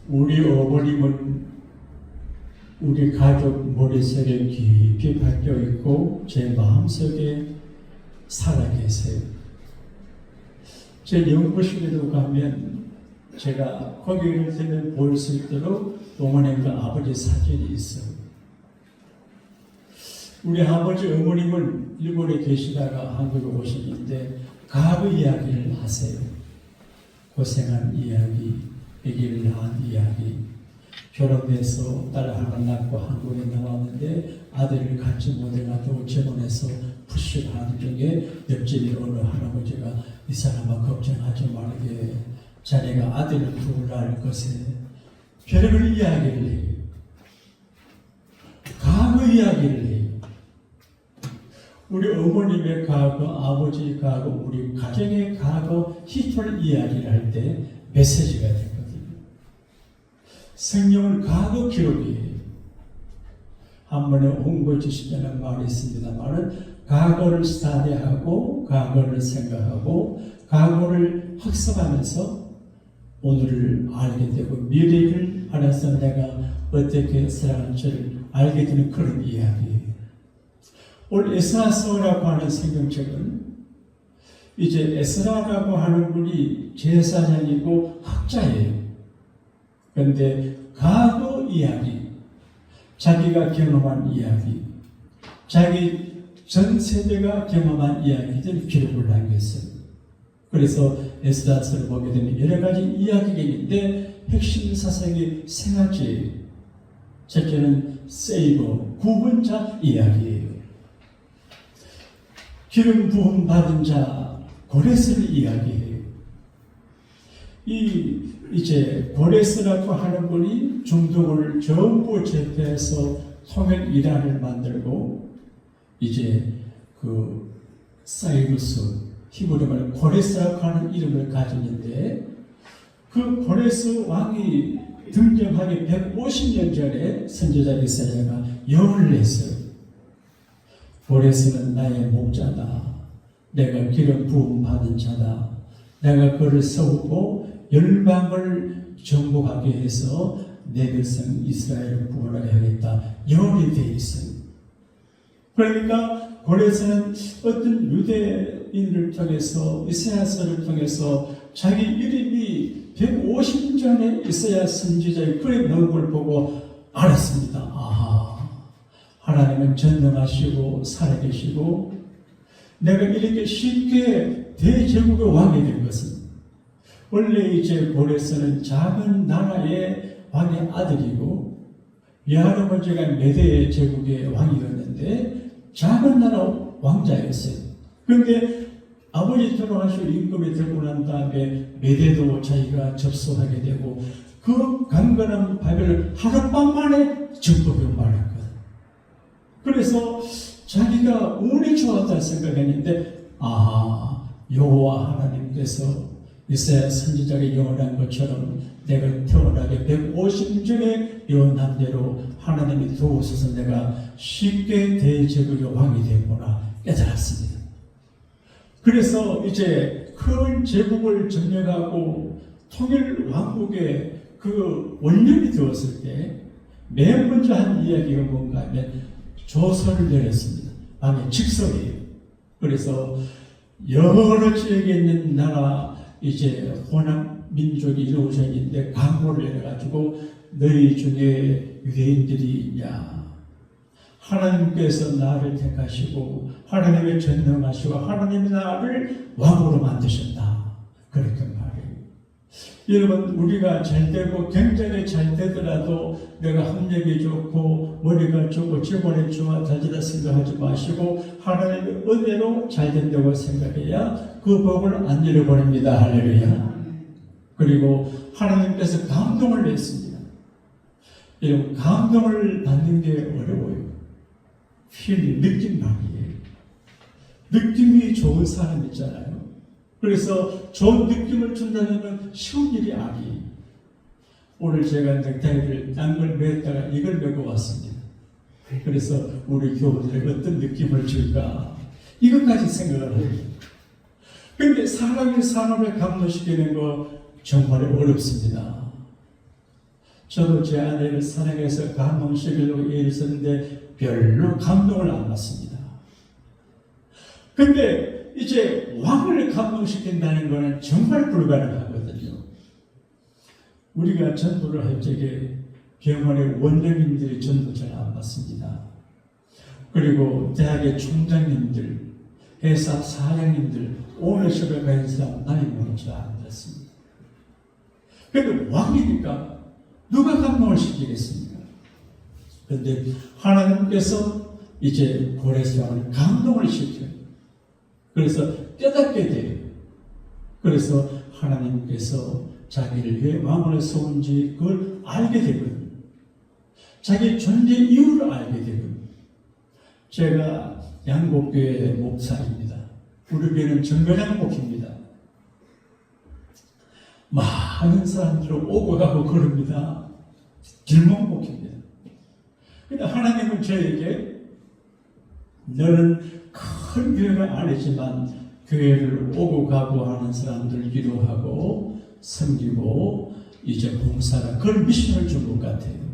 우리 어머님은 우리 가족 머릿속에 깊이 박혀 있고 제 마음속에 살아계세요. 제 연구실에도 가면 제가 거기를 들면 볼 수 있도록 어머님과 아버지 사진이 있어요. 우리 아버지 어머님은 일본에 계시다가 한국에 오시는데 과거 이야기를 하세요. 고생한 이야기, 아기를 낳은 이야기, 결혼해서 딸 하나 낳고 한국에 나왔는데 아들을 갖지 못해가지고 재혼해서 푸시하는 중에 옆집에 어느 할아버지가 이 사람아 걱정하지 말게 자네가 아들을 누굴 낳을 것에 별의별 이야기를 해요. 과거 이야기를 해요. 우리 어머님의 과거, 아버지 과거, 우리 가정의 과거 히스토리 이야기를 할 때 메시지가 되거든요. 성경은 과거 기록이에요. 한 번에 옹고 주시자는 말이 있습니다만은 과거를 스타디하고 과거를 생각하고 과거를 학습하면서 오늘을 알게 되고 미래를 알아서 내가 어떻게 살아갈지를 알게 되는 그런 이야기예요. 오늘 에스라서라고 하는 성경책은 이제 에스라라고 하는 분이 제사장이고 학자예요. 그런데 과거 이야기, 자기가 경험한 이야기, 자기 전 세대가 경험한 이야기들 기록을 남겼어요. 그래서 에스라서를 보게 되면 여러 가지 이야기가 있는데 핵심 사상이 세 가지예요. 첫째는 세이버, 구분자 이야기예요. 기름 부음 받은 자 고레스를 이야기해요. 이제 고레스라고 하는 분이 중동을 전부 제패해서 통일 이란을 만들고 이제 그 사이루스 히브리 말로 고레스라고 하는 이름을 가졌는데 그 고레스 왕이 등장하기 150년 전에 선지자 이사야가 예언을 했어요. 고레스는 나의 목자다. 내가 기름 부음 받은 자다. 내가 그를 세우고 열방을 정복하게 해서 내 백성 이스라엘을 구원하게 하겠다. 예언이 되어 있어요. 그러니까 고레스는 어떤 유대인을 통해서 이사야서를 통해서 자기 이름이 150년 전에 이사야 선지자의 글에 넣은 걸 보고 알았습니다. 아하, 하나님은 전능하시고 살아계시고 내가 이렇게 쉽게 대제국의 왕이 된 것은 원래 이제 고레스는 작은 나라의 왕의 아들이고 외할아버지가 메대 제국의 왕이었는데 작은 나라 왕자였어요. 그런데 아버지 돌아가시고 임금이 되고 난 다음에 메대도 자기가 접속하게 되고 그 강건한 바벨을 하룻밤 만에 정복을 말했거든. 그래서 자기가 운이 좋았다 생각했는데 여호와 하나님께서 이사야 선지자가 예언한 것처럼 내가 태어나기 150년 전에 예언한 대로 하나님이 도우셔서 내가 쉽게 대제국의 왕이 되구나 깨달았습니다. 그래서 이제 큰 제국을 점령하고 통일 왕국의 그 원년이 되었을 때 맨 먼저 한 이야기가 뭔가 하면 조서를 내렸습니다. 왕의 직서예요. 그래서 여러 지역에 있는 나라 이제 혼합 민족이 이루어져 있는데 강고를 내려가지고 너희 중에 유대인들이 있냐? 하나님께서 나를 택하시고 하나님의 전능하시고 하나님이 나를 왕으로 만드셨다. 그렇게 말해요. 여러분 우리가 잘되고 굉장히 잘되더라도 내가 학력이 좋고 머리가 좋고 직원이 좋아 다지다 생각하지 마시고 하나님의 은혜로 잘된다고 생각해야 그 복을 안 잃어버립니다. 할렐루야. 그리고 하나님께서 감동을 냈습니다. 여러분 감동을 받는 게 어려워요. 느낌만이에요. 느낌이 좋은 사람 있잖아요. 그래서 좋은 느낌을 준다면 쉬운 일이 아니에요. 오늘 제가 넥타이를 딴 걸 맸다가 이걸 메고 왔습니다. 그래서 우리 교우들에게 어떤 느낌을 줄까? 이것까지 생각을 해요. 그런데 사람이 사람을 감동시키는 거 정말 어렵습니다. 저도 제 아내를 사랑해서 감동시키려고 애썼는데 별로 감동을 안 받습니다. 근데 이제 왕을 감동시킨다는 것은 정말 불가능하거든요. 우리가 전도를 할 적에 병원의 원장님들이 전도 잘 안 받습니다. 그리고 대학의 총장님들, 회사 사장님들, 오너십에 가는 사람 나이 모른 줄안 됐습니다. 그런데 왕이니까 누가 감동을 시키겠습니까? 그런데 하나님께서 이제 고레스왕을 감동을 시켜요. 그래서 깨닫게 돼요. 그래서 하나님께서 자기를 왜 왕을 세운지 그걸 알게 되거든요. 자기 존재 이유를 알게 되거든요. 제가 양곡교회 목사입니다. 우리 교회는 정교양곡입니다. 많은 사람들이 오고 가고 그럽니다. 길목목입니다. 근데 하나님은 저에게 너는 큰 교회가 아니지만 교회를 오고 가고 하는 사람들 기도하고 섬기고 이제 봉사가 그런 미션을 준 것 같아요.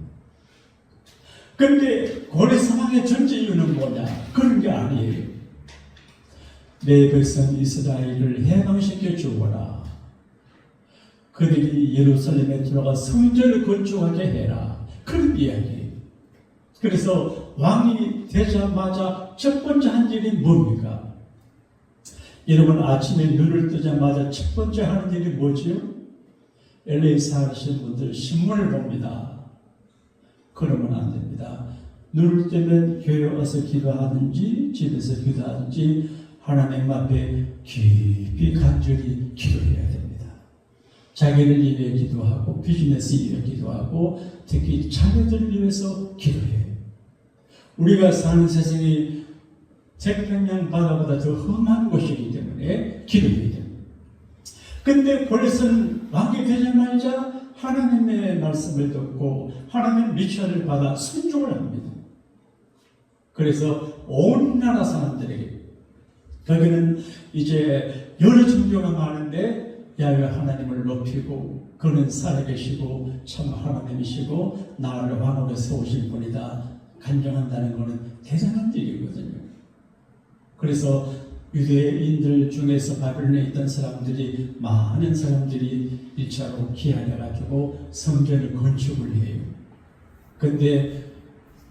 그런데 고레 상황의 전제 이유는 뭐냐? 그런 게 아니에요. 내 백성 이스라엘을 해방시켜 주거라. 그들이 예루살렘에 들어가 성전을 건축하게 해라. 그런 이야기예요. 그래서 왕이 되자마자 첫 번째 한 일이 뭡니까? 여러분 아침에 눈을 뜨자마자 첫 번째 하는 일이 뭐지요? LA 사시는 분들 신문을 봅니다. 그러면 안 됩니다. 눈을 뜨면 교회 와서 기도하든지 집에서 기도하든지 하나님 앞에 깊이 간절히 기도해야 됩니다. 자기를 위해 기도하고 비즈니스 위해 기도하고 특히 자녀들을 위해서 기도해요. 우리가 사는 세상이 태평양 바다보다 더 험한 곳이기 때문에 기도해야 됩니다. 근데 고레스는 왕이 되자마자 하나님의 말씀을 듣고 하나님의 미션을 받아 순종을 합니다. 그래서 온 나라 사람들에게 거기는 이제 여러 종교가 많은데 야훼 하나님을 높이고 그는 살아계시고 참 하나님이시고 나를 왕으로 세우신 분이다 간증한다는 것은 대단한 일이거든요. 그래서 유대인들 중에서 바벨론에 있던 사람들이 많은 사람들이 일차로 기하려가지고 성전을 건축을 해요. 근데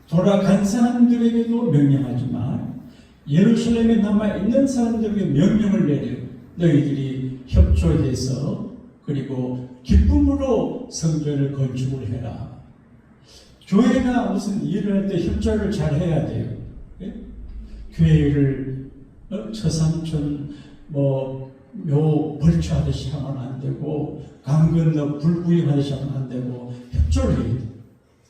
돌아간 사람들에게도 명령하지만 예루살렘에 남아있는 사람들에게 명령을 내려요. 너희들이 협조해서 그리고 기쁨으로 성전을 건축을 해라. 교회가 무슨 일을 할 때 협조를 잘 해야 돼요. 예? 교회를 처삼촌 묘 벌초하듯이 하면 안 되고 강 건너 불구경하듯이 하면 안 되고 협조를 해야 돼요.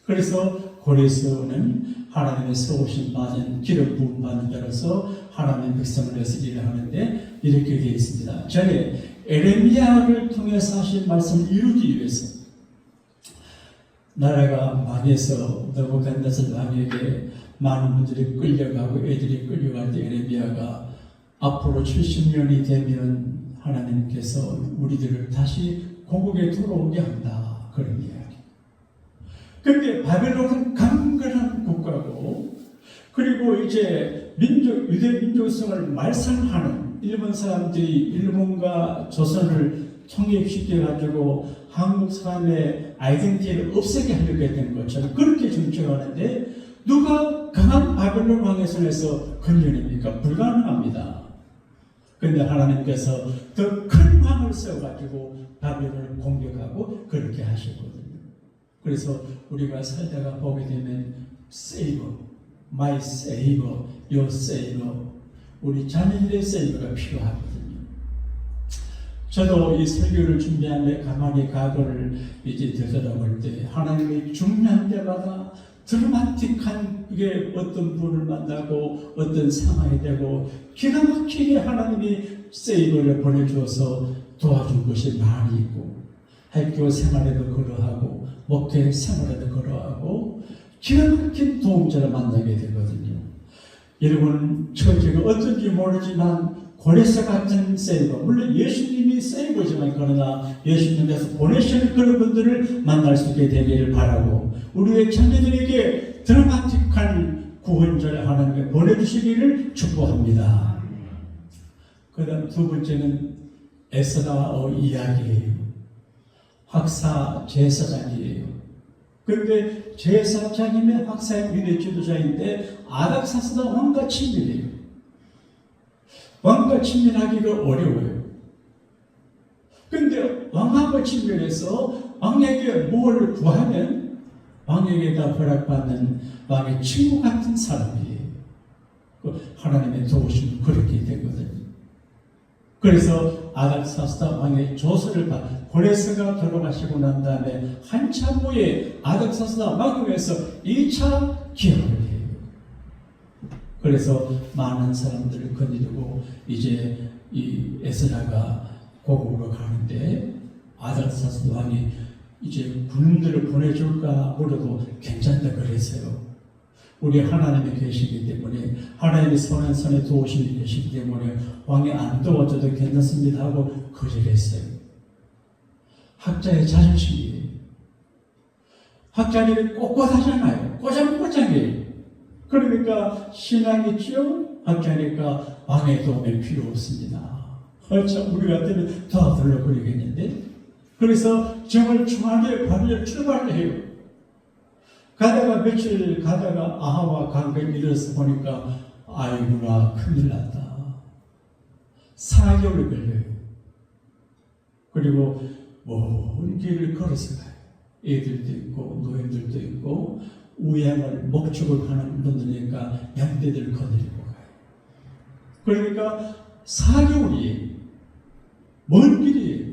그래서 고레스는 하나님의 세우신 받은 기름 부음 받는 자로서 하나님의 백성을 위해서 일을 하는데 이렇게 되어 있습니다. 전에 에레미야를 통해서 하신 말씀을 이루기 위해서 나라가 망해서 느부갓네살 왕에게 많은 분들이 끌려가고 애들이 끌려갈 때 에레미야가 앞으로 70년이 되면 하나님께서 우리들을 다시 고국에 돌아오게 한다. 그런 이야기. 그런데 바벨론은 강건한 국가고 그리고 이제 유대 민족성을 말살하는 일본 사람들이 일본과 조선을 통일시켜가지고 한국 사람의 아이덴티티를 없애게 하려고 했던 것처럼 그렇게 정책하는데 누가 강한 바벨론 왕의 손에서 건져냅니까? 불가능합니다. 그런데 하나님께서 더 큰 왕을 세워가지고 바벨론을 공격하고 그렇게 하시거든요. 그래서 우리가 살다가 보게 되면 Savior, My Savior, Your Savior, 우리 자녀들의 Savior가 필요하거든요. 저도 이 설교를 준비하며 가만히 과거를 이제 되돌아볼 때 하나님의 중요한 때마다 드라마틱한 이게 어떤 분을 만나고 어떤 상황이 되고 기가 막히게 하나님이 세이버를 보내주어서 도와준 것이 많이 있고 학교 생활에도 그러하고 목회 생활에도 그러하고 기가 막힌 도움자를 만나게 되거든요. 여러분 처지가 어떤지 모르지만 고레스 같은 세이버, 물론 예수님이 세이버지만 그러나 예수님께서 보내시는 그런 분들을 만날 수 있게 되기를 바라고 우리의 자녀들에게 드라마틱한 구원자를 하나님께 보내주시기를 축복합니다. 그 다음 두 번째는 에스라의 이야기예요. 학사 제사장이에요. 그런데 제사장이면 학사의 위대 지도자인데 아닥사스다 왕과 친밀해요. 왕과 친밀하기가 어려워요. 근데 왕하고 친밀해서 왕에게 뭘 구하면 왕에게 다 허락받는 왕의 친구 같은 사람이에요. 하나님의 도우심 그렇게 되거든요. 그래서 아닥사스다 왕의 조서를 고레스가 돌아가시고 난 다음에 한참 후에 아닥사스다 왕궁에서 2차 기합을 해요. 그래서 많은 사람들을 거느리고 이제 이 에스라가 고국으로 가는데 아닥사스다 왕이 이제 군인들을 보내줄까 물어도 괜찮다 그랬어요. 우리 하나님이 계시기 때문에 하나님의 선한 선에 도우심이 계시기 때문에 왕이 안 도와줘도 괜찮습니다 하고 거절했어요. 학자의 자존심이에요. 학자들이 꼿꼿하잖아요. 꼬장꼬장해요. 그러니까 신앙이 있죠. 학자니까 왕의 도움이 필요 없습니다. 참 우리 같으면 더 덜렁거리겠는데. 그래서 정을 중하게 발을 출발을 해요. 가다가 며칠 가다가 아하와 관계를 이뤄서 보니까 아이구나 큰일 났다. 4개월이 걸려요. 그리고 먼 길을 걸어서 가요. 애들도 있고 노인들도 있고 우양을 목축을 하는 분들이니까 양떼들을 거느리고 가요. 그러니까 4개월이에요. 먼 길이에요.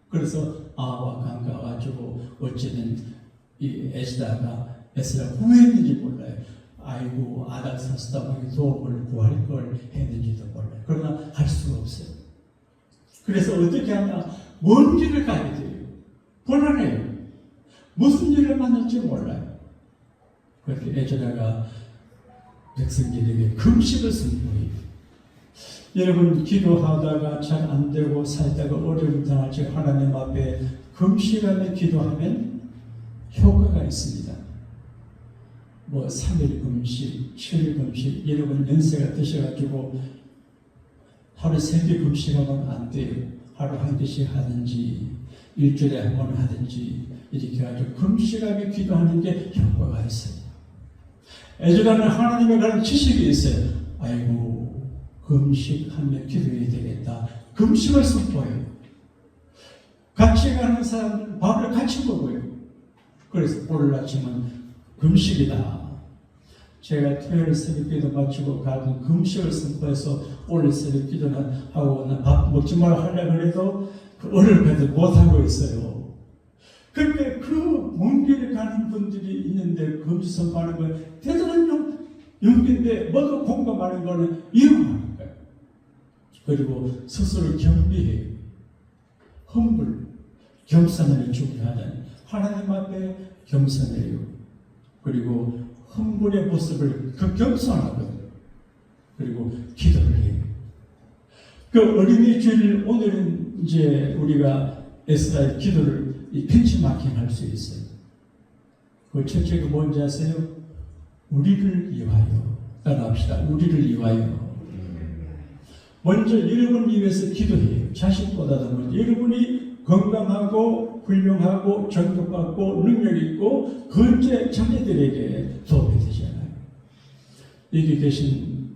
그래서 아하와 관계가 가지고 어쨌든 이 에스라가 후회했는지 몰라요. 아이고 아닥사스다 왕의 도움을 구할 걸 했는지도 몰라요. 그러나 할 수가 없어요. 그래서 어떻게 하냐, 먼 길을 가야 돼요. 불안해요. 무슨 일을 만날지 몰라요. 그렇게 에스라가 백성들에게 금식을 선포해요. 여러분 기도하다가 잘 안 되고 살다가 어려움 당할 때 하나님 앞에 금식하며 기도하면 효과가 있습니다. 뭐 3일 금식, 7일 금식, 여러분 연세가 드셔가지고 하루 3개 금식하면 안 돼요. 하루 한 개씩 하든지 일주일에 한 번 하든지 이렇게 해가지고 금식하며 기도하는 게 효과가 있어요. 에스라는 하나님에 관한 지식이 있어요. 아이고 금식하며 기도해야 되겠다. 금식을 선포해요. 같이 가는 사람들은 밥을 같이 먹어요. 그래서 오늘 아침은 금식이다. 제가 토요일 새벽기도 마치고 가끔 금식을 선포해서 오늘 새벽기도는 하고 밥 먹지 말라 하려고 해도 그 어려울 때도 못하고 있어요. 그런데 그 먼 길에 가는 분들이 있는데 금식 선포하는 건 대단한 용기인데 뭐가 공감하는 거는 이용하는 거예요. 그리고 스스로 겸비해요. 험불, 겸손을 중요하다니 하나님 앞에 겸손해요. 그리고 험불의 모습을 겸손하거든요. 그리고 기도를 해요. 그 어린이 주일 오늘은 이제 우리가 에스라의 기도를 벤치마킹 할 수 있어요. 그 첫째가 뭔지 아세요? 우리를 위하여. 따라합시다. 우리를 위하여. 먼저 여러분을 위해서 기도해요. 자식보다도 먼저 여러분이 건강하고 훌륭하고 정복받고 능력 있고 건재 자녀들에게 도움이 되잖아요. 여기 계신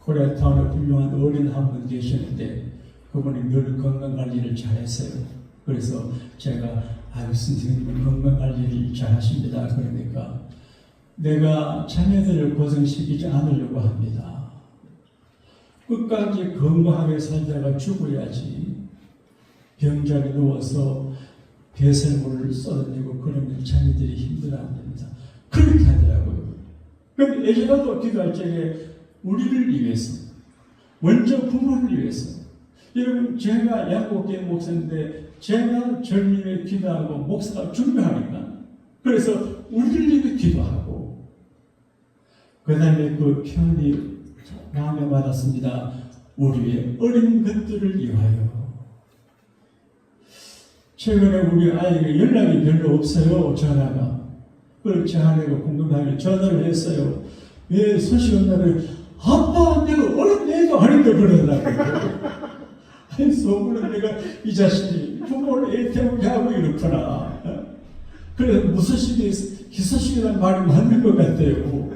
코리아타운에 훌륭한 어린 한 분 계시는데 그분이 늘 건강관리를 잘했어요. 그래서 제가 아유 선생님은 건강관리를 잘하십니다. 그러니까 내가 자녀들을 고생시키지 않으려고 합니다. 끝까지 건강하게 살다가 죽어야지 병자리에 누워서 배설물을 쏟아내고 그러면 자녀들이 힘들어합니다. 그렇게 하더라고요. 그럼 에스라도 기도할 적에 우리를 위해서, 먼저 부모를 위해서. 여러분 제가 양곡교회 목사인데 제가 젊은이를 기도하고 목사가 준비하니까 그래서 우리를 위해 기도하고 그 다음에 그 편이 마음에 받았습니다. 우리의 어린 것들을 위하여. 최근에 우리 아이가 연락이 별로 없어요. 전화가. 그걸 제 아내가 궁금하게 전화를 했어요. 왜 소식 없냐고. 아빠, 내가 어린 애도 아닌데 그러더라고요. 아니, 속으로 내가 이 자식이 부모를 애 태우게 하고 이렇구나. 그래서 기사식이라는 말이 맞는 것 같아요.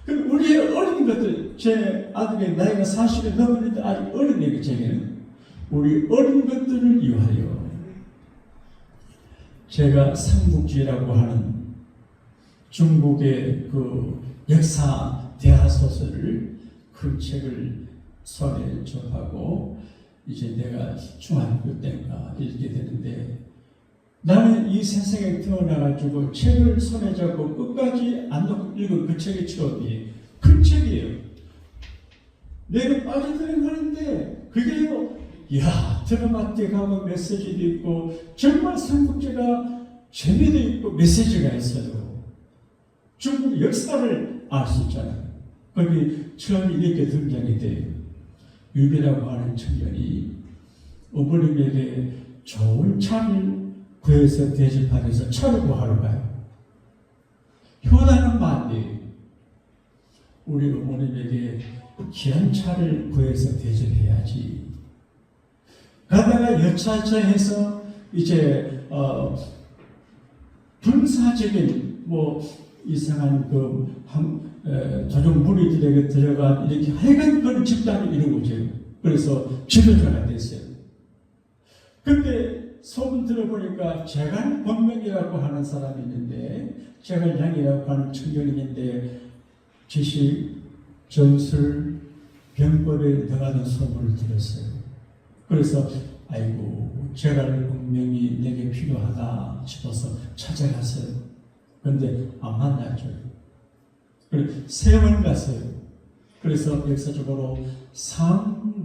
우리의 어린 것들, 제 아들의 나이가 40이 넘었는데 아직 어린 애가 제게는 우리 어린 것들을 위하여. 제가 삼국지라고 하는 중국의 그 역사 대하소설을 그 책을 손에 접하고 이제 내가 중학교 때인가 읽게 되는데 나는 이 세상에 태어나가지고 책을 손에 잡고 끝까지 안 놓고 읽은 그 책이 처음이에요. 그 책이에요. 내가 빠져들어가는데 그게요. 이야, 드라마틱하고 메시지도 있고 정말 삼국지가 재미도 있고 메시지가 있어요. 중국 역사를 알 수 있잖아요. 거기 처음 이렇게 등장이 돼요. 유비라고 하는 청년이 어머님에게 좋은 차를 구해서 대접하면서 차를 구하러 가요. 효나는 마음이에요. 우리 어머님에게 귀한 차를 구해서 대접해야지. 가다가 여차저차해서 이제 군사적인 이상한 조정 무리들에게 들어간 이렇게 하여간 그런 집단이 이루어져. 그래서 지도자가 됐어요. 근데 소문 들어보니까 제갈권명이라고 하는 사람이 있는데 제갈량이라고 하는 청년인데 지식, 전술, 병법에 능하는 소문을 들었어요. 그래서 아이고 제갈권명이 내게 필요하다 싶어서 찾아갔어요. 그런데 안 만났죠. 그래서 세 번 갔어요. 그래서 역사적으로 상고초려.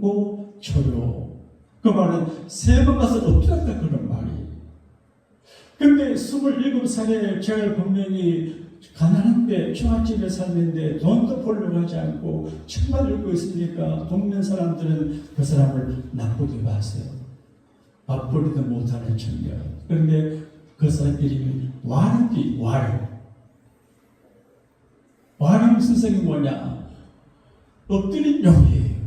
그 말은 세 번 가서 어떻게 할까 그런 말이에요. 근데 27살에 제갈권명이 가난한데 중앙집에 살는데 돈도 벌러 가지 않고 책만 읽고 있으니까 동네 사람들은 그 사람을 나쁘게 봤어요. 밥벌이도 못하는 청년. 그런데 그 사람 이름이 와룡이 와룡. 와룡 스승이 뭐냐? 엎드린 용이에요.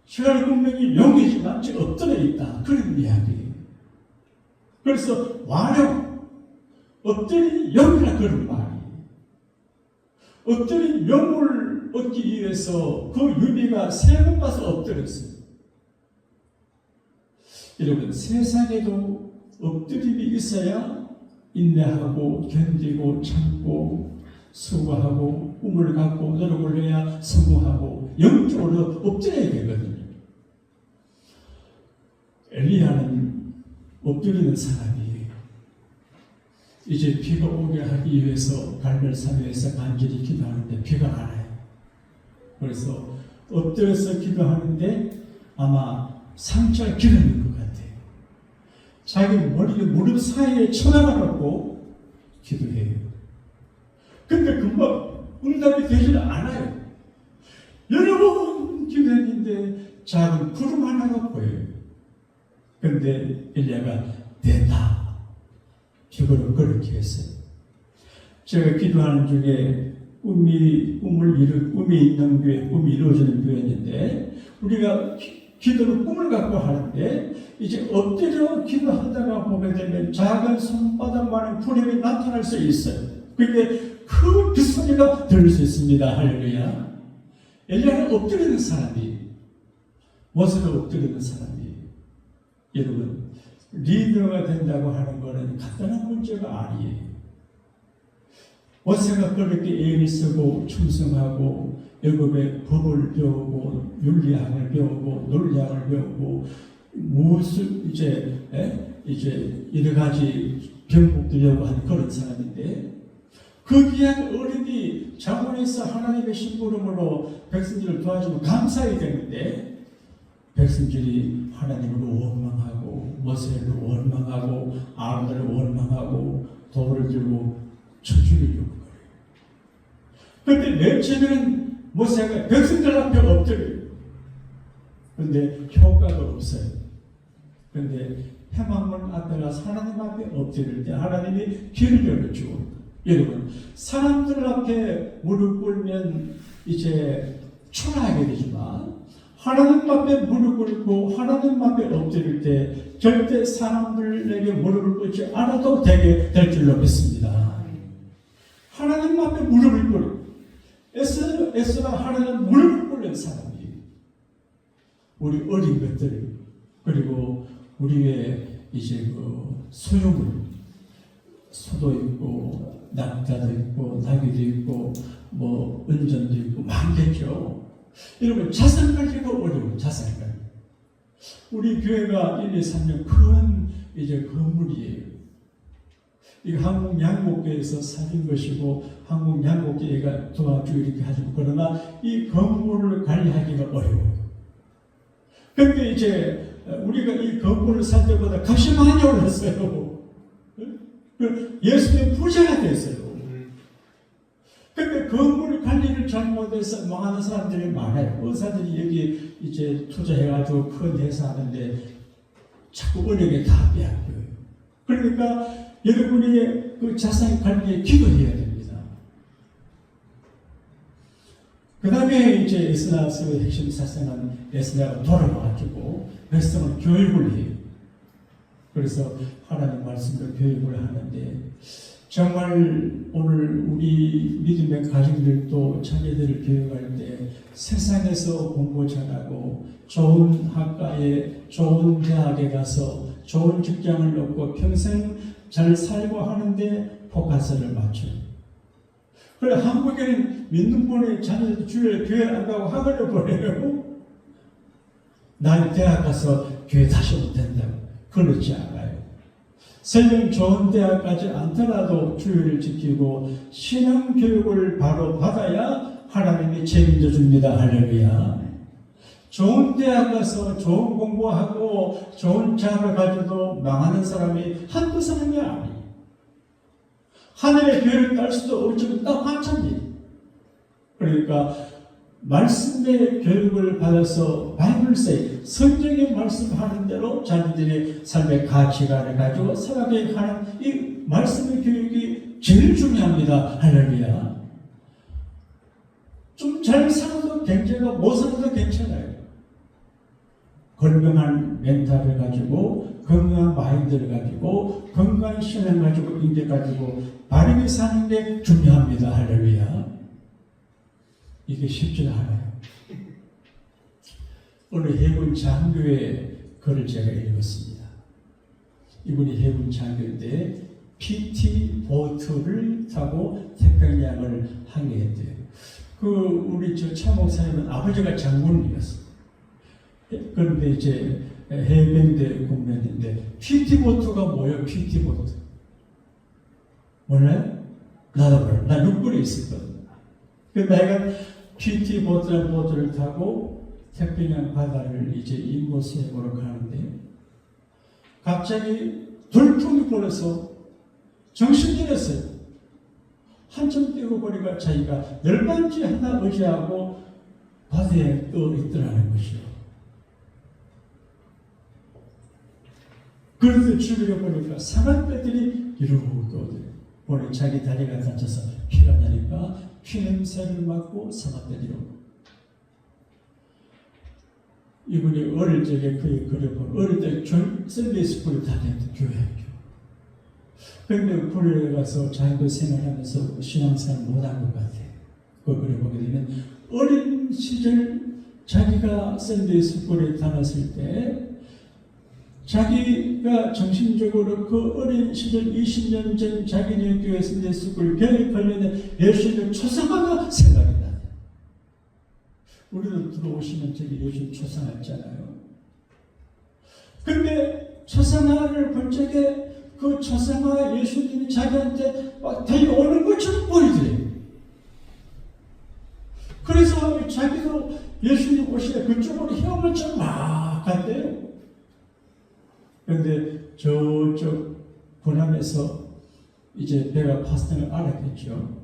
제갈권명이 용이지만 지금 엎드려 있다. 그런 이야기예요. 그래서 와룡, 엎드린 용이라 그런 말이에요. 엎드린 용을 얻기 위해서 그 유비가 세 번 가서 엎드렸어요. 여러분, 세상에도 엎드림이 있어야 인내하고 견디고 참고 수고하고 꿈을 갖고 노력을 해야 성공하고 영적으로 엎드려야 되거든요. 엘리야는 엎드리는 사람이에요. 이제 비가 오게 하기 위해서 갈멜산에서 간절히 기도하는데 비가 안 와요. 그래서 엎드려서 기도하는데 아마 상처가 기름인 것 같아요. 자기 머리를 무릎 사이에 쳐다봐놓고 기도해요. 근데 금방 응답이 되지는 않아요. 여러 번 기도했는데 작은 구름 하나가 보여요. 근데 엘리야가 됐다. 비거로 그렇게 했어요. 제가 기도하는 중에 꿈이 있는 교회, 꿈이 이루어지는 교회인데 우리가 기도로 꿈을 갖고 하는데 이제 엎드려 기도하다가 보게 되면 작은 손바닥만한 구름이 나타날 수 있어요. 그게 큰 빗소리가 들릴 수 있습니다. 할렐루야. 엘리야는 엎드리는 사람이 모습에 엎드리는 사람이 여러분 리더가 된다고 하는 것은 간단한 문제가 아니에요. 모세가 그렇게 애를 쓰고 충성하고 애굽의 법을 배우고 윤리학을 배우고 논리학을 배우고 무엇을 이제 여러 가지 병복되려고 한 그런 사람인데 그 귀한 어른이 자문에서 하나님의 심부름으로 백성들을 도와주면 감사해야 되는데 백성들이 하나님을 원망하고 모세를 원망하고 아론을 원망하고 돌을 들고 쳐죽이려고 그래요. 그런데 내 죄는 모세가 백성들 앞에 엎드려요. 그런데 효과가 없어요. 그런데 회막문 앞에 가서 하나님 앞에 엎드릴 때 하나님이 길을 열어주고, 여러분 사람들 앞에 무릎 꿇으면 이제 초라하게 되지만 하나님 앞에 무릎 꿇고 하나님 앞에 엎드릴 때 절대 사람들에게 무릎을 꿇지 않아도 되게 될 줄로 믿습니다. 하나님 앞에 무릎을 꿇고 에스라 하나님 무릎을 꿇는 사람이 우리 어린 것들, 그리고 우리의 이제 그 소유물, 소도 있고 낙타도 있고 나귀도 있고 뭐 은전도 있고 많겠죠. 여러분 자산 관리가 어려워요. 자산 관리. 우리 교회가 1, 2, 3년 큰 이제 건물이에요. 이 한국 양복교에서 사준 것이고 한국 양복교회가 도와주고 이렇게 하죠. 그러나 이 건물을 관리하기가 어려워요. 근데 이제 우리가 이 건물을 살 때보다 값이 많이 올랐어요. 예수님 부자가 됐어요. 근데 건물 관리를 잘못해서 망하는 사람들이 많아요. 의사들이 여기 이제 투자해가지고 큰 회사 하는데 자꾸 어렵게 다 빼앗겨요. 그러니까 여러분이 그 자산 관리에 기도해야 됩니다. 그 다음에 이제 에스라서의 핵심 사상은 에스라가 돌아와가지고 백성을 교육을 해요. 그래서 하나님 말씀으로 교육을 하는데 정말 오늘 우리 믿음의 가정들도 자녀들을 교육할 때 세상에서 공부 잘하고 좋은 학과에 좋은 대학에 가서 좋은 직장을 얻고 평생 잘 살고 하는데 포커스를 맞춰요. 그래 한국에는 믿는 분의 자녀들 주일 교회 안 가고 학원을 보내요. 난 대학 가서 교회 다시 오면 된다고. 그렇지 않아요. 설령 좋은 대학 가지 않더라도 주의를 지키고 신앙교육을 바로 받아야 하나님이 책임져 줍니다. 할렐루야. 좋은 대학 가서 좋은 공부하고 좋은 자를 가져도 망하는 사람이 한두 사람이 아니에요. 하늘의 별을 딸 수도 없지만 딱 한참입니다. 그러니까 말씀의 교육을 받아서 바이블세 성경의 말씀하는 대로 자기들의 삶의 가치관을 가지고 살아가게 하는 이 말씀의 교육이 제일 중요합니다. 할렐루야. 좀 잘 살아도 괜찮고 못 살아도 괜찮아요. 건강한 멘탈을 가지고 건강한 마인드를 가지고 건강한 신앙을 가지고 인재 가지고 바르게 사는 게 중요합니다. 할렐루야. 이게 쉽지 않아요. 오늘 해군 장교의 글을 제가 읽었습니다. 이분이 해군 장교인데 PT 보트를 타고 태평양을 항해했대요. 우리 차 목사님은 아버지가 장군이었어요. 그런데 이제 해병대 군면인데 PT 보트가 뭐예요? PT 보트 몰라요? 나도 몰라요. 나 육군에 있었거든. 내가 PT 보트라는 보트를 타고 태평양 바다를 이제 임무 수행으로 가는데 갑자기 돌풍이 불어서 정신이 잃었어요. 한참 뛰고 보니까 자기가 열반지 하나 의지하고 바다에 떠 있더라는 것이요. 그런데 주변에 보니까 사람들이 이러고 오거든요. 오늘 자기 다리가 다쳐서 피가 나니까 피냄새를 맡고 사람들이 오고. 이분이 어릴 적에 그의 그려본 어릴 때 샌데이 스쿨에 다녔던 교회학교. 그런데 불에 가서 자기도 생활하면서 신앙생활 못한 것 같아요. 그걸 그려보게 되면 어린 시절 자기가 샌데이 스쿨에 다녔을 때 자기가 정신적으로 그 어린 시절 20년 전 자기네 교회 샌데이 스쿨 병에 걸려있는 예수님의 초상화가 생각이 나요. 우리도 들어오시면 저기 예수님 초상화 있잖아요. 근데 초상화를 볼 적에 그 초상화 예수님이 자기한테 막 달려오는 것처럼 보이더래요. 그래서 자기도 예수님 오시에 그쪽으로 헤엄을 쳐 막 간대요. 그런데 저쪽 군함에서 이제 배가 파스팅을 알았겠죠.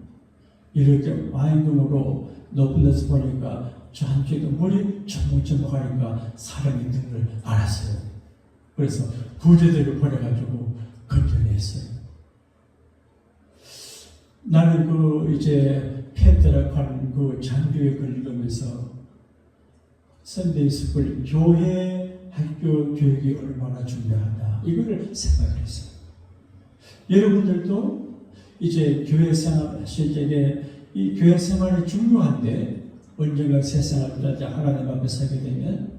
이렇게 와인등으로 높은 데서 보니까 저 한쪽에도 머리 전목전목하니까 사람이 있는 걸 알았어요. 그래서 구조대를 보내가지고 건져냈어요. 나는 이제 펜트라고 하는 그 장교에 걸리면서 선데이 스쿨 교회 학교 교육이 얼마나 중요하다 이거를 생각했어요. 여러분들도 이제 교회 생활 하실 때에 이 교회 생활이 중요한데 언젠가 세상을 떠나지 하나님 앞에 서게 되면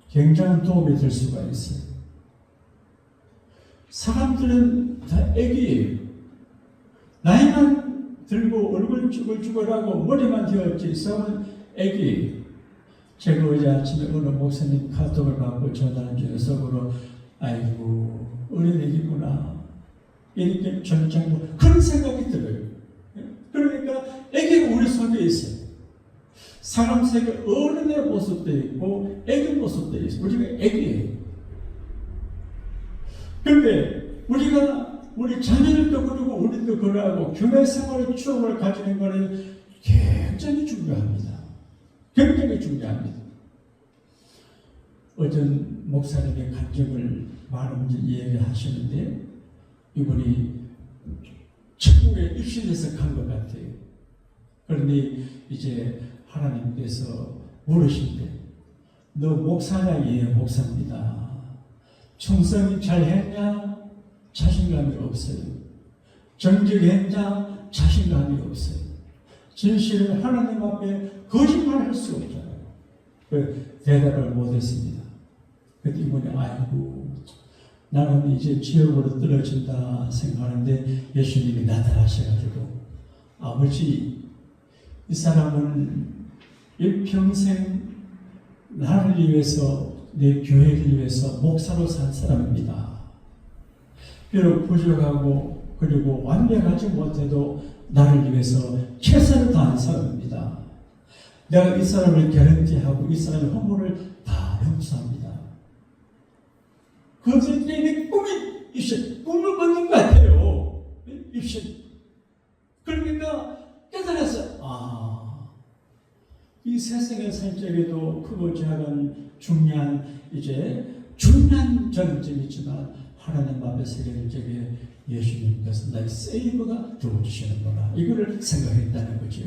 굉장한 도움이 될 수가 있어요. 사람들은 다 애기예요. 나이만 들고 얼굴 쭈글쭈글하고 머리만 되었지 있으면 애기예요. 제가 어제 아침에 어느 목사님 카톡을 받고 전화한 중에 속으로 아이고 어린애기구나 이렇게 전장고 그런 생각이 들어요. 그러니까 애기가 우리 속에 있어요. 사람 속에 어른의 모습도 있고 애기 모습도 있어요. 우리가 애기예요. 그런데 우리 자녀들도 그러고 우리도 그러고 교회 생활의 추억을 가지는 것은 굉장히 중요합니다. 굉장히 중요합니다. 어떤 목사님의 간증을 많은 분들이 이야기하시는데 이분이 천국에 입신해서 간 것 같아요. 그런데 이제 하나님께서 물으신대. 너 목사냐? 예, 목사입니다. 충성이 잘했냐? 자신감이 없어요. 정직했냐? 자신감이 없어요. 진실은 하나님 앞에 거짓말할 수 없잖아요. 그 대답을 못했습니다. 그때 이분이 아이고 나는 이제 지옥으로 떨어진다 생각하는데 예수님이 나타나셔가지고 아버지 이 사람은 일평생 나를 위해서 내 교회를 위해서 목사로 산 사람입니다. 비록 부족하고 그리고 완벽하지 못해도 나를 위해서 최선을 다한 사람입니다. 내가 이 사람을 개런티하고 이 사람의 허물을 다 용서합니다. 그것은 내 꿈이 입신, 꿈을 걷는 것 같아요. 입신. 그러니까 깨달았어요. 이 세상에 살 적에도 크고 작은 중요한 전점이지만 하나님 앞에 서게 적에 예수님께서 나의 세이버가 되어주시는구나. 이거를 생각했다는 거죠.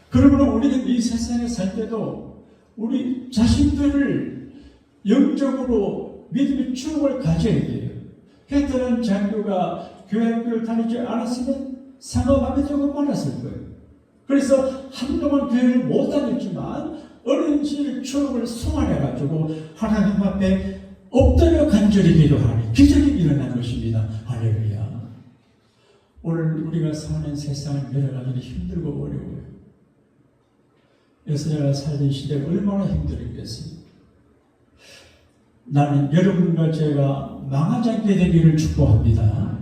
그러므로 우리는 이 세상에 살 때도 우리 자신들을 영적으로 믿음의 추억을 가져야 돼요. 페트란 장교가 교회 학교를 다니지 않았으면 상업함이 조금 많았을 거예요. 그래서 한동안 교회를 못 다녔지만 어린 시절 추억을 소환해가지고 하나님 앞에 엎드려 간절히 기도하니 기적이 일어난 것입니다. 할렐루야. 오늘 우리가 사는 세상은 여러 가지로 힘들고 어려워요. 여러분과 살던 시대가 얼마나 힘들었겠어요. 나는 여러분과 제가 망하지 않게 되기를 축복합니다.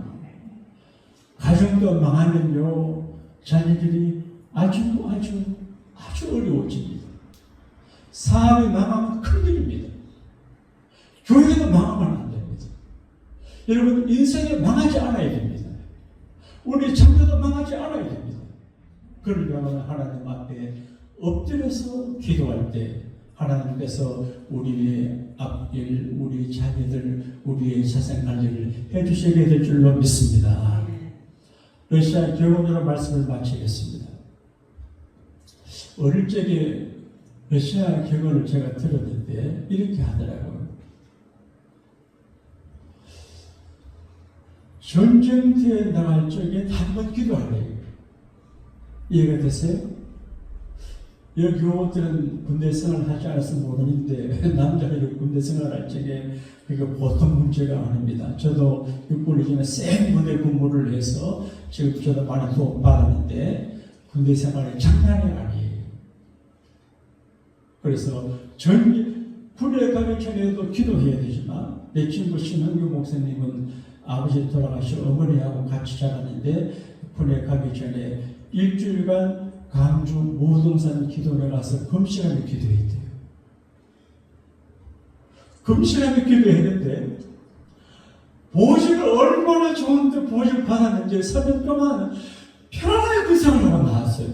가정도 망하면요 자녀들이 아주 어려워집니다. 사업이 망하면 큰일입니다. 교회도 망하면 안 됩니다. 여러분 인생에 망하지 않아야 됩니다. 우리 자녀도 망하지 않아야 됩니다. 그러려면 하나님 앞에 엎드려서 기도할 때 하나님께서 우리의 앞길, 우리 자녀들, 우리의 세상 관리를 해주시게 될 줄로 믿습니다. 러시아 경험으로 말씀을 마치겠습니다. 어릴 적에 러시아 경험을 제가 들었는데 이렇게 하더라고요. 전쟁터에 나갈 적에 한 번 기도하래요. 이해가 되세요? 여기 교우들은 군대 생활을 하지 않아서 모르는데 남자들이 군대 생활할 적에 그게 보통 문제가 아닙니다. 저도 6개월 전에 생 군대 근무를 해서 지금 저도 많이 도움 받았는데 군대 생활이 장난이 아니에요. 그래서 군대 가기 전에도 기도해야 되지만 내 친구 신흥규 목사님은 아버지 돌아가시고 어머니하고 같이 자랐는데 군대 가기 전에 일주일간 강주 무등산 기도에 가서 금식하며 기도했대요. 금식하며 기도했는데 보시를 얼마나 좋은데 보시를 받았는지 3년 동안 편안하게 구성을 하고 나왔어요.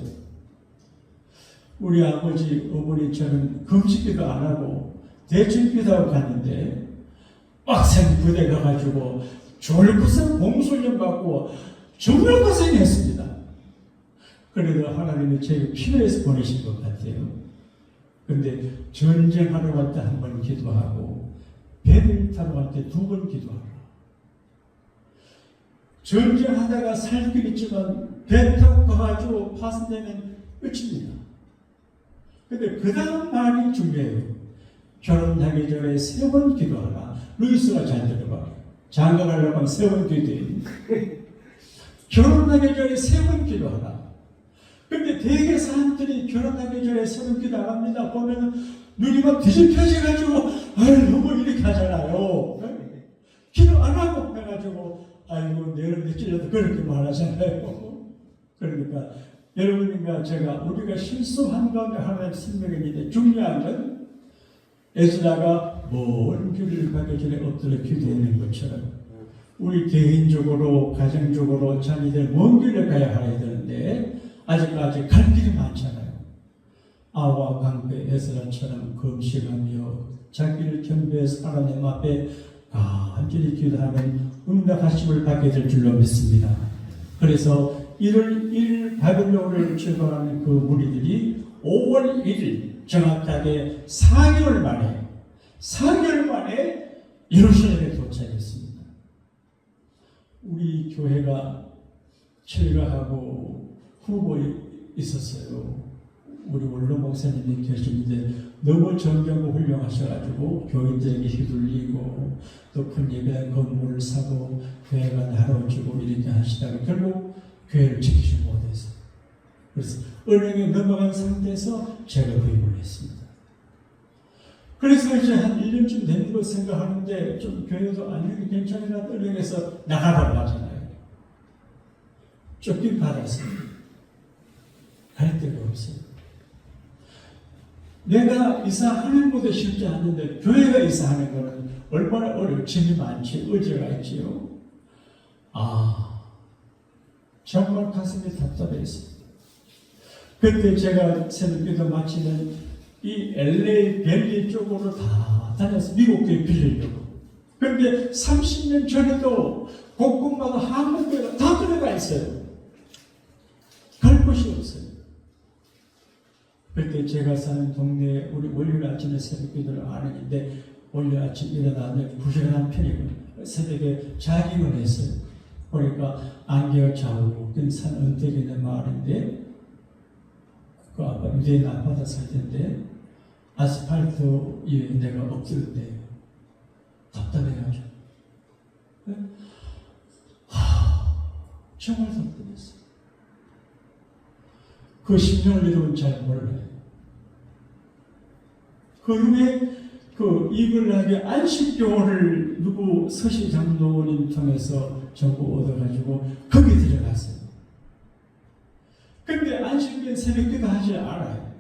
우리 아버지, 어머니처럼 금식기도 안 하고 대충 기도하고 갔는데 빡센 부대 가가지고 졸구성 공소련 받고 정말 고생했습니다. 그래도 하나님이 제게 필요해서 보내신 것 같아요. 그런데 전쟁하러 갈 때 한 번 기도하고 배를 타러 갈 때 2번 기도하라. 전쟁하다가 살긴 있지만 배 타고 가가지고 파손되면 끝입니다. 근데 그 다음 말이 중요해요. 결혼하기 전에 3번 기도하라. 루이스가 잘 들어봐. 장가 가려고 하면 3번 기도해. 결혼하기 전에 3번 기도하라. 근데 대개 사람들이 결혼하기 전에 3번 기도 안 합니다. 보면 눈이 막 뒤집혀져가지고 너무 이렇게 하잖아요. 기도 안 하고 해가지고 아이고 내일 며칠이라도 그렇게 말하잖아요. 그러니까 여러분과 제가 우리가 실수한 가운데 하나의 생명인데 중요한 건 에스라가 먼 길을 가기 전에 엎드려 기도하는 것처럼 우리 개인적으로 가정적으로 자녀들 먼 길을 가야 하야 되는데 아직까지 갈 길이 많잖아요. 아와 강배 에스라처럼 금식하며 자기를 경배해서 하나님 앞에 간절히 기도하면 응답하심을 받게 될 줄로 믿습니다. 그래서 1월 1일 바벨론을 출발하는 그 무리들이 5월 1일 정확하게 4개월 만에 예루살렘에 도착했습니다. 우리 교회가 철거하고 후보 있었어요. 우리 원로 목사님이 계시는데 너무 정경고 훌륭하셔가지고 교인들에게 휘둘리고 또 큰 예배당 건물을 사고 교회가 나눠주고 이렇게 하시다가 결국 교회를 지키지 못해서 그래서 은행에 넘어간 상태에서 제가 부임을 했습니다. 그래서 이제 한 1년쯤 된 거 생각하는데 좀 교회도 아니면 괜찮으나 은행에서 나가라고 하잖아요. 쫓긴 받았어요. 갈 데가 없어요. 내가 이사하는 것도 쉽지 않는데 교회가 이사하는 것은 얼마나 짐이 많지 의지가 있지요. 정말 가슴이 답답했어요. 그때 제가 새벽기도 마치면 이 LA 밸리 쪽으로 다 다녀서 미국 교회 빌리려고. 그런데 30년 전에도 곳곳마다 한국교회가 다 들어가 있어요. 갈 곳이 없어요. 그때 제가 사는 동네에 우리 월요일 아침에 새벽기도를 안 했는데 월요일 아침 일어나는데 부지런한 편이고 새벽에 자깅을 했어요. 보니까 안개가 좌우로 산 언덕에 있는 마을인데 그 아빠 유대인 아파트 살 텐데 아스팔트 위에 내가 엎드렸대요. 답답해가지고 정말 답답했어요. 그 10년을 여러분 잘 몰라요. 그 후에 그 이글락의 안식교를 누구 서시 장로님 통해서 전부 얻어가지고 거기 들어갔어요. 근데 안식교는 새벽기도 하지 않아요.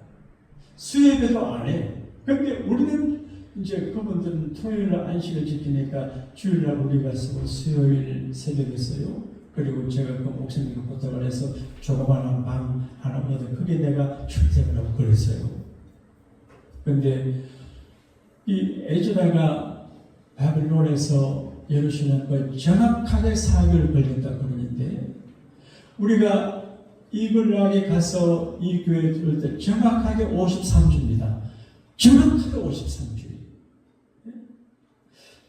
수예배도 안 해요. 근데 우리는 이제 그분들은 토요일 안식을 지키니까 주일날 우리가 쓰고 수요일 새벽에 써요. 그리고 제가 그 목사님과 부탁을 해서 조그마한 방 하나 얻어 그게 내가 출퇴근하고 그랬어요. 근데 이 에즈라가 바벨론에서 예루살렘과 정확하게 4개월 걸렸다 그러는데 우리가 이글락에 가서 이 교회에 들어올 때 정확하게 53주입니다. 정확하게 53주예요.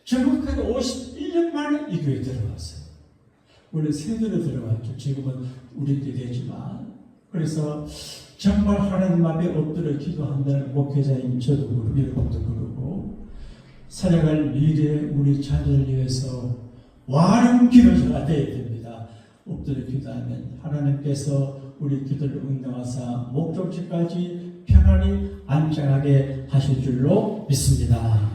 정확하게 51년 만에 이 교회에 들어왔어요. 원래 세대로 들어왔죠. 지금은 우리들이 되지만. 그래서 정말 하나님 앞에 엎드려 기도한다는 목회자인 저도 그렇고 여러분도 그러고 살아갈 미래 우리 자녀를 위해서 완전 기도자가 되어야 됩니다. 엎드려 기도하면 하나님께서 우리 기도를 응답하사 목적지까지 편안히 안전하게 하실 줄로 믿습니다.